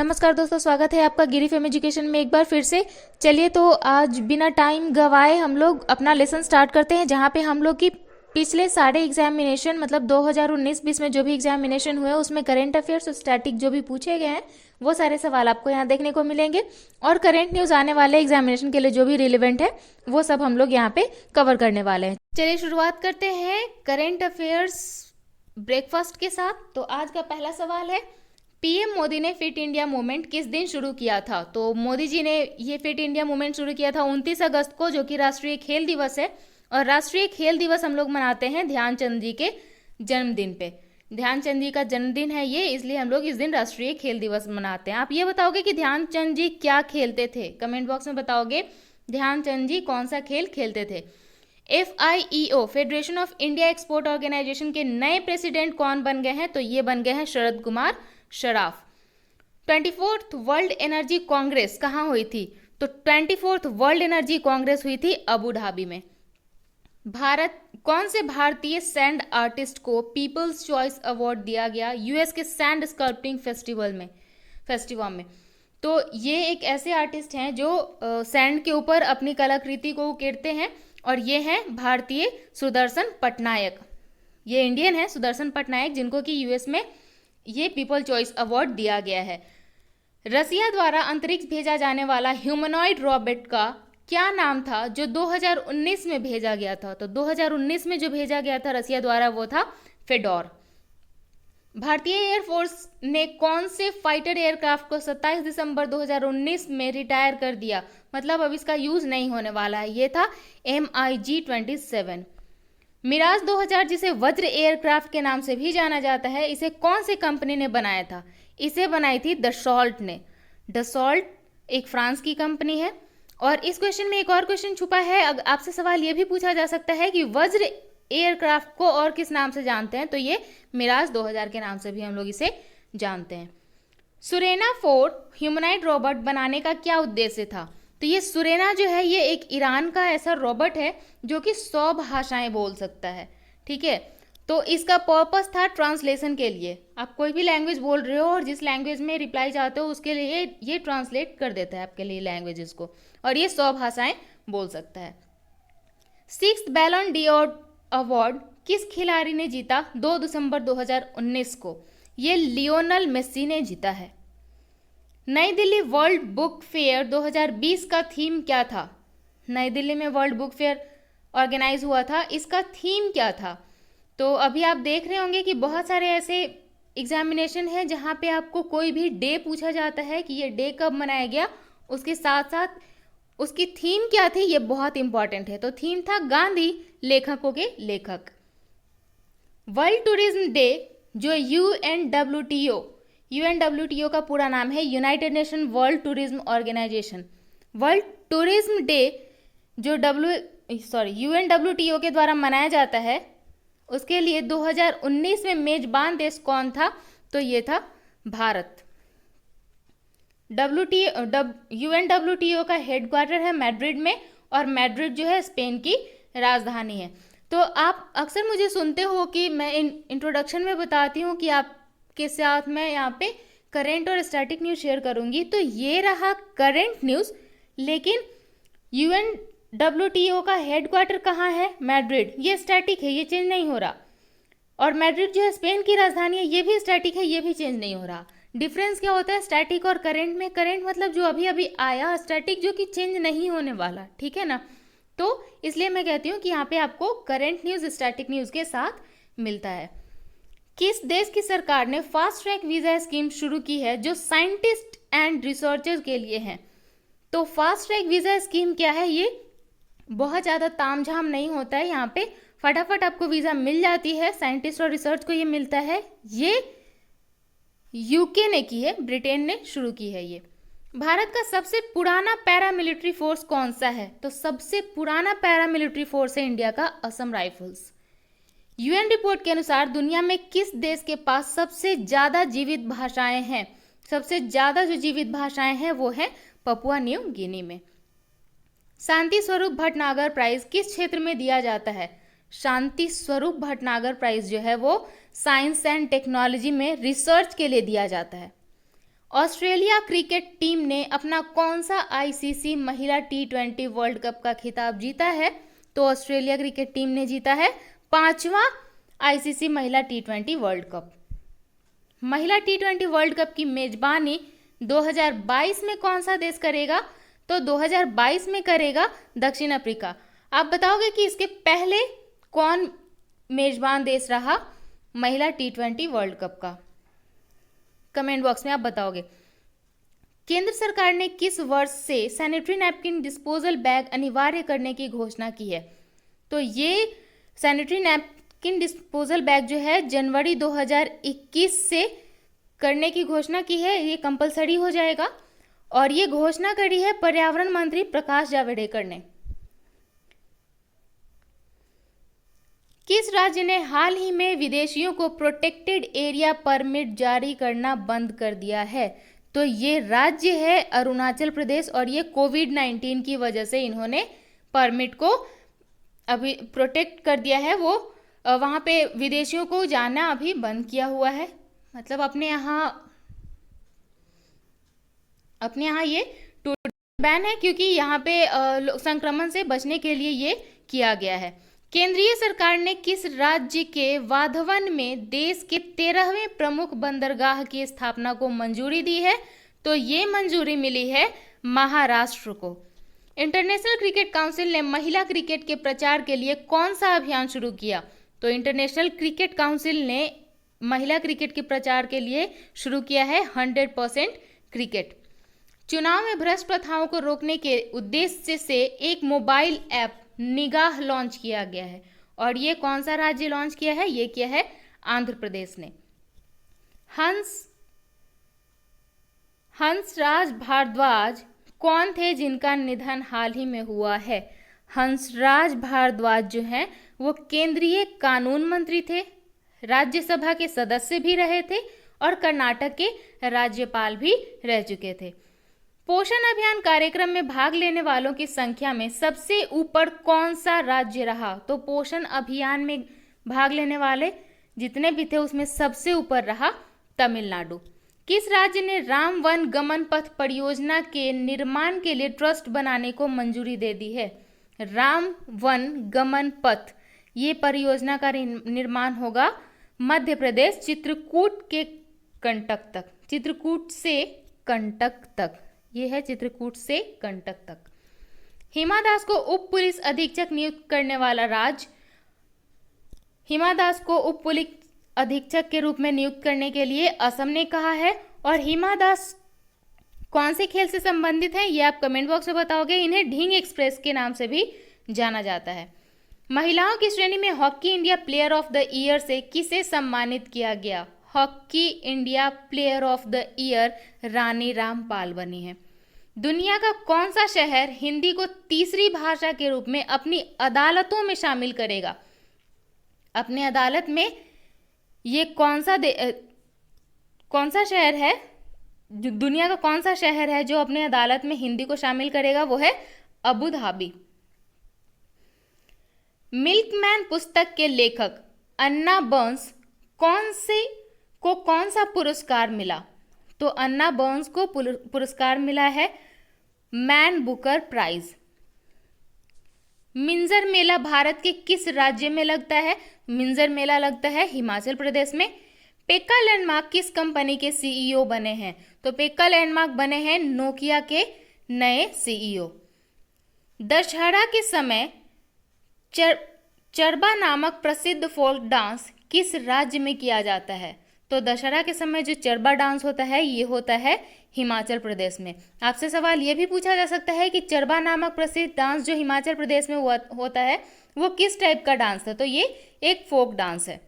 नमस्कार दोस्तों, स्वागत है आपका गिरी फेम एजुकेशन में एक बार फिर से। चलिए तो आज बिना टाइम गवाए हम लोग अपना लेसन स्टार्ट करते हैं, जहाँ पे हम लोग की पिछले सारे एग्जामिनेशन मतलब 2019-20 में जो भी एग्जामिनेशन हुए उसमें करंट अफेयर्स और स्टैटिक जो भी पूछे गए हैं वो सारे सवाल आपको यहाँ देखने को मिलेंगे। और करंट न्यूज़ आने वाले एग्जामिनेशन के लिए जो भी रिलेवेंट है वो सब हम लोग यहाँ पे कवर करने वाले हैं। चलिए शुरुआत करते हैं करंट अफेयर्स ब्रेकफास्ट के साथ। तो आज का पहला सवाल है, पीएम मोदी ने फिट इंडिया मूवमेंट किस दिन शुरू किया था? तो मोदी जी ने ये फिट इंडिया मूवमेंट शुरू किया था 29 अगस्त को, जो कि राष्ट्रीय खेल दिवस है। और राष्ट्रीय खेल दिवस हम लोग मनाते हैं ध्यानचंद जी के जन्मदिन पे। ध्यानचंद जी का जन्मदिन है ये, इसलिए हम लोग इस दिन राष्ट्रीय खेल दिवस मनाते हैं। आप ये बताओगे कि ध्यानचंद जी क्या खेलते थे? कमेंट बॉक्स में बताओगे ध्यानचंद जी कौन सा खेल खेलते थे। FIEO federation of India export organization के नए प्रेसिडेंट कौन बन गए हैं? तो ये बन गए हैं Sharad Kumar Saraf. 24th world energy congress कहाँ हुई थी? तो 24th वर्ल्ड एनर्जी कांग्रेस हुई थी अबू धाबी में। कौन से भारतीय सैंड आर्टिस्ट को पीपल्स चॉइस अवार्ड दिया गया यूएस के सैंड स्कल्पटिंग फेस्टिवल में? तो ये एक ऐसे आर्टिस्ट हैं जो सैंड के ऊपर अपनी कलाकृति को उकेरते हैं, और ये हैं भारतीय सुदर्शन पटनायक। ये इंडियन है सुदर्शन पटनायक, जिनको कि यूएस में ये पीपल चॉइस अवार्ड दिया गया है। रसिया द्वारा अंतरिक्ष भेजा जाने वाला ह्यूमनॉइड रॉबोट का क्या नाम था जो 2019 में भेजा गया था? तो 2019 में जो भेजा गया था रसिया द्वारा वो था फेडोर। भारतीय एयरफोर्स ने कौन से फाइटर एयरक्राफ्ट को 27 दिसंबर 2019 में रिटायर कर दिया? मतलब अब इसका यूज नहीं होने वाला है। ये था MiG-27। मिराज 2000 जिसे वज्र एयरक्राफ्ट के नाम से भी जाना जाता है, इसे कौन सी कंपनी ने बनाया था? इसे बनाई थी दसॉल्ट ने। दसॉल्ट एक फ्रांस की कंपनी है। और इस क्वेश्चन में एक और क्वेश्चन छुपा है, आपसे सवाल ये भी पूछा जा सकता है कि वज्र एयरक्राफ्ट को और किस नाम से जानते हैं? तो ये मिराज 2000 के नाम से भी हम लोग इसे जानते हैं। सुरेना 4 ह्यूमनॉइड रोबोट बनाने का क्या उद्देश्य था? तो ये सुरेना जो है ये एक ईरान का ऐसा रोबोट है जो कि 100 भाषाएं बोल सकता है। ठीक है, तो इसका पर्पस था ट्रांसलेशन के लिए। आप कोई भी लैंग्वेज बोल रहे हो और जिस लैंग्वेज में रिप्लाई चाहते हो उसके लिए ये ट्रांसलेट कर देता है आपके लिए लैंग्वेजेस को, और ये 100 भाषाएं बोल सकता है। 6th बैलन डी'ओर अवार्ड किस खिलाड़ी ने जीता 2 दिसंबर 2019 को? ये लियोनल मेस्सी ने जीता है। नई दिल्ली वर्ल्ड बुक फेयर 2020 का थीम क्या था? नई दिल्ली में वर्ल्ड बुक फेयर ऑर्गेनाइज हुआ था, इसका थीम क्या था? तो अभी आप देख रहे होंगे कि बहुत सारे ऐसे एग्जामिनेशन है जहाँ पे आपको कोई भी डे पूछा जाता है कि ये डे कब मनाया गया, उसके साथ साथ उसकी थीम क्या थी, ये बहुत इंपॉर्टेंट है। तो थीम था गांधी लेखकों के लेखक। वर्ल्ड टूरिज्म डे जो यूएनडब्ल्यूटीओ का पूरा नाम है united nation world tourism organization. World tourism day जो यूएनडब्ल्यूटीओ के द्वारा मनाया जाता है, उसके लिए 2019 में मेजबान देश कौन था? तो ये था भारत। यूएनडब्ल्यूटीओ का हेडक्वार्टर है मैड्रिड में, और मैड्रिड जो है स्पेन की राजधानी है। तो आप अक्सर मुझे सुनते हो कि मैं इंट्रोडक्शन में बताती हूँ कि आपके साथ मैं यहाँ पे करंट और स्टैटिक न्यूज़ शेयर करूँगी। तो ये रहा करंट न्यूज़, लेकिन यूएनडब्ल्यूटीओ का हेडक्वार्टर कहाँ है? मैड्रिड। ये स्टैटिक है, ये चेंज नहीं हो रहा। और मैड्रिड जो है स्पेन की राजधानी है, ये भी स्टैटिक है, ये भी चेंज नहीं हो रहा। डिफरेंस क्या होता है स्टैटिक और करंट में? करंट मतलब जो अभी अभी आया, स्टैटिक जो कि चेंज नहीं होने वाला। ठीक है ना? तो इसलिए मैं कहती हूँ कि यहाँ पे आपको करंट न्यूज़ स्टैटिक न्यूज़ के साथ मिलता है। किस देश की सरकार ने फास्ट ट्रैक वीज़ा स्कीम शुरू की है जो साइंटिस्ट एंड रिसर्चर्स के लिए है? तो फास्ट ट्रैक वीज़ा स्कीम क्या है? ये बहुत ज़्यादा तामझाम नहीं होता है, यहाँ पे फटाफट आपको वीज़ा मिल जाती है। साइंटिस्ट और रिसर्च को ये मिलता है। ये यूके ने की है, ब्रिटेन ने शुरू की है ये। भारत का सबसे पुराना पैरामिलिट्री फोर्स कौन सा है? तो सबसे पुराना पैरामिलिट्री फोर्स है इंडिया का असम राइफल्स। यूएन रिपोर्ट के अनुसार दुनिया में किस देश के पास सबसे ज्यादा जीवित भाषाएं हैं? सबसे ज्यादा जो जीवित भाषाएं हैं वो है पपुआ न्यू गिनी में। शांति स्वरूप भटनागर प्राइज किस क्षेत्र में दिया जाता है? शांति स्वरूप भटनागर प्राइज जो है वो साइंस एंड टेक्नोलॉजी में रिसर्च के लिए दिया जाता है। ऑस्ट्रेलिया क्रिकेट टीम ने अपना कौन सा आईसीसी महिला T20 वर्ल्ड कप का खिताब जीता है? तो ऑस्ट्रेलिया क्रिकेट टीम ने जीता है 5वां आईसीसी महिला T20 वर्ल्ड कप। महिला T20 वर्ल्ड कप की मेजबानी 2022 में कौन सा देश करेगा? तो 2022 में करेगा दक्षिण अफ्रीका। आप बताओगे कि इसके पहले कौन मेजबान देश रहा महिला T20 वर्ल्ड कप का? कमेंट बॉक्स में आप बताओगे। केंद्र सरकार ने किस वर्ष से सैनिटरी नैपकिन डिस्पोजल बैग अनिवार्य करने की घोषणा की है? तो ये सैनिटरी नैपकिन डिस्पोजल बैग जो है जनवरी 2021 से करने की घोषणा की है। ये कंपलसरी हो जाएगा और ये घोषणा करी है पर्यावरण मंत्री प्रकाश जावड़ेकर ने। किस राज्य ने हाल ही में विदेशियों को प्रोटेक्टेड एरिया परमिट जारी करना बंद कर दिया है? तो ये राज्य है अरुणाचल प्रदेश और ये कोविड-19 की वजह से इन्होंने परमिट को अभी प्रोटेक्ट कर दिया है। वो वहाँ पे विदेशियों को जाना अभी बंद किया हुआ है। मतलब अपने यहाँ ये टूरिस्ट बैन है क्योंकि यहाँ पे संक्रमण से बचने के लिए ये किया गया है। केंद्रीय सरकार ने किस राज्य के वाधवन में देश के 13वें प्रमुख बंदरगाह की स्थापना को मंजूरी दी है? तो ये मंजूरी मिली है महाराष्ट्र को। इंटरनेशनल क्रिकेट काउंसिल ने महिला क्रिकेट के प्रचार के लिए कौन सा अभियान शुरू किया? तो इंटरनेशनल क्रिकेट काउंसिल ने महिला क्रिकेट के प्रचार के लिए शुरू किया है 100% क्रिकेट। चुनाव में भ्रष्ट प्रथाओं को रोकने के उद्देश्य से एक मोबाइल ऐप निगाह लॉन्च किया गया है और ये कौन सा राज्य लॉन्च किया है? ये किया है आंध्र प्रदेश ने। हंसराज भारद्वाज कौन थे जिनका निधन हाल ही में हुआ है? हंसराज भारद्वाज जो हैं वो केंद्रीय कानून मंत्री थे, राज्यसभा के सदस्य भी रहे थे और कर्नाटक के राज्यपाल भी रह चुके थे। पोषण अभियान कार्यक्रम में भाग लेने वालों की संख्या में सबसे ऊपर कौन सा राज्य रहा? तो पोषण अभियान में भाग लेने वाले जितने भी थे उसमें सबसे ऊपर रहा तमिलनाडु। किस राज्य ने राम वन गमन पथ परियोजना के निर्माण के लिए ट्रस्ट बनाने को मंजूरी दे दी है? राम वन गमन पथ ये परियोजना का निर्माण होगा मध्य प्रदेश चित्रकूट के कंटक तक। चित्रकूट से कंटक तक, ये है चित्रकूट से कंटक तक। हिमा दास को उप पुलिस अधीक्षक नियुक्त करने वाला राज्य? हिमा दास को उप पुलिस अधीक्षक के रूप में नियुक्त करने के लिए असम ने कहा है। और हिमा दास कौन से खेल से संबंधित है ये आप कमेंट बॉक्स में बताओगे। इन्हें ढींग एक्सप्रेस के नाम से भी जाना जाता है। महिलाओं की श्रेणी में hockey India player of the year से किसे सम्मानित किया गया? Hockey India player of the year Rani Rampal बनी है। दुनिया का कौन सा शहर हिंदी को तीसरी भाषा के रूप में अपनी अदालतों में शामिल करेगा? अपने अदालत में ये कौन सा शहर है? दुनिया का कौन सा शहर है जो अपने अदालत में हिंदी को शामिल करेगा? वो है अबू धाबी। मिल्कमैन पुस्तक के लेखक अन्ना बर्न्स कौन सा पुरस्कार मिला? तो अन्ना बर्न्स को पुरस्कार मिला है मैन बुकर प्राइज। मिंजर मेला भारत के किस राज्य में लगता है? मिंजर मेला लगता है हिमाचल प्रदेश में। पेक्का लैंडमार्क किस कंपनी के सीईओ बने हैं? तो पेक्का लैंडमार्क बने हैं नोकिया के नए सीईओ। दशहरा के समय चरबा नामक प्रसिद्ध फोक डांस किस राज्य में किया जाता है? तो दशहरा के समय जो चरबा डांस होता है ये होता है हिमाचल प्रदेश में। आपसे सवाल ये भी पूछा जा सकता है कि चरबा नामक प्रसिद्ध डांस जो हिमाचल प्रदेश में होता है वो किस टाइप का डांस है? तो ये एक फोक डांस है।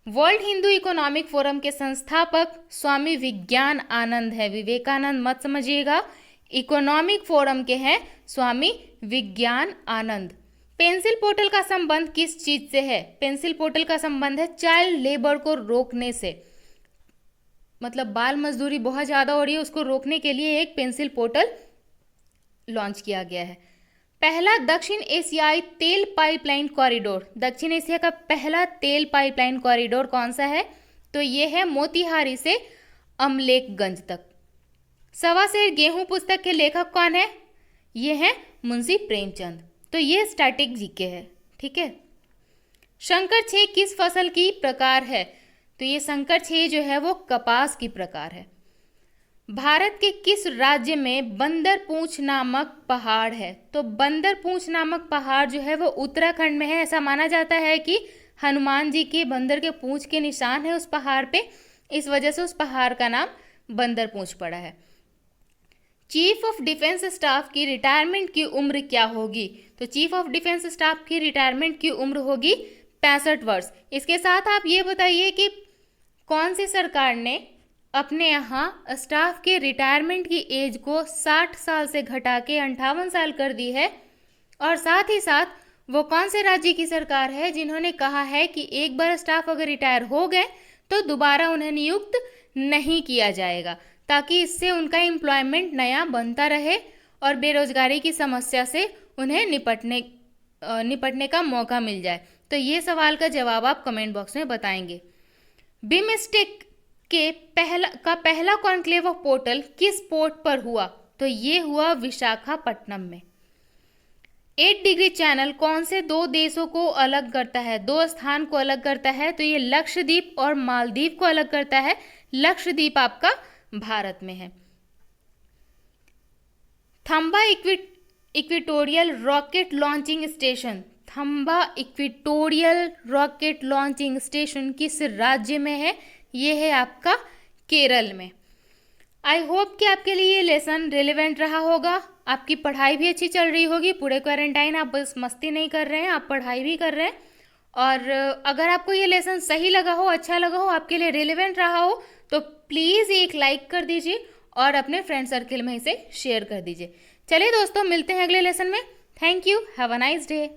वर्ल्ड हिंदू इकोनॉमिक फोरम के संस्थापक स्वामी विज्ञान आनंद है। विवेकानंद मत समझिएगा, इकोनॉमिक फोरम के हैं स्वामी विज्ञान आनंद। पेंसिल पोर्टल का संबंध किस चीज से है? पेंसिल पोर्टल का संबंध है चाइल्ड लेबर को रोकने से। मतलब बाल मजदूरी बहुत ज़्यादा हो रही है, उसको रोकने के लिए एक पेंसिल पोर्टल लॉन्च किया गया है। पहला दक्षिण एशियाई तेल पाइपलाइन कॉरिडोर, दक्षिण एशिया का पहला तेल पाइपलाइन कॉरिडोर कौन सा है? तो ये है मोतिहारी से अमलेखगंज तक। सवा सेर गेहूं पुस्तक के लेखक कौन है? ये है मुंशी प्रेमचंद। तो ये स्टैटिक जीके है, ठीक है। संकर छेद किस फसल की प्रकार है? तो ये संकर छेद जो है वो कपास की प्रकार है। भारत के किस राज्य में बंदर पूंछ नामक पहाड़ है? तो बंदर पूंछ नामक पहाड़ जो है वो उत्तराखंड में है। ऐसा माना जाता है कि हनुमान जी के बंदर के पूंछ के निशान है उस पहाड़ पे, इस वजह से उस पहाड़ का नाम बंदर पूंछ पड़ा है। चीफ ऑफ डिफेंस स्टाफ की रिटायरमेंट की उम्र क्या होगी? तो चीफ ऑफ डिफेंस स्टाफ की रिटायरमेंट की उम्र होगी 65 वर्ष। इसके साथ आप ये बताइए कि कौन सी सरकार ने अपने यहाँ स्टाफ के रिटायरमेंट की एज को 60 साल से घटा के 58 साल कर दी है, और साथ ही साथ वो कौन से राज्य की सरकार है जिन्होंने कहा है कि एक बार स्टाफ अगर रिटायर हो गए तो दोबारा उन्हें नियुक्त नहीं किया जाएगा, ताकि इससे उनका एम्प्लॉयमेंट नया बनता रहे और बेरोजगारी की समस्या से उन्हें निपटने का मौका मिल जाए। तो ये सवाल का जवाब आप कमेंट बॉक्स में बताएंगे। बिमस्टेक के पहला कॉन्क्लेव ऑफ पोर्टल किस पोर्ट पर हुआ? तो ये हुआ विशाखापट्टनम में। 8 डिग्री चैनल कौन से दो देशों को अलग करता है? दो स्थान को अलग करता है। तो ये लक्षद्वीप और मालदीव को अलग करता है। लक्षद्वीप आपका भारत में है। Thumba equatorial rocket launching station, Thumba equatorial rocket launching station किस राज्य में है? ये है आपका केरल में। आई होप कि आपके लिए ये लेसन रिलेवेंट रहा होगा। आपकी पढ़ाई भी अच्छी चल रही होगी। पूरे क्वारंटाइन आप बस मस्ती नहीं कर रहे हैं, आप पढ़ाई भी कर रहे हैं। और अगर आपको ये लेसन सही लगा हो, अच्छा लगा हो, आपके लिए रिलेवेंट रहा हो, तो प्लीज़ एक लाइक कर दीजिए और अपने फ्रेंड सर्किल में इसे शेयर कर दीजिए। चलिए दोस्तों, मिलते हैं अगले लेसन में। Thank you, have a nice day.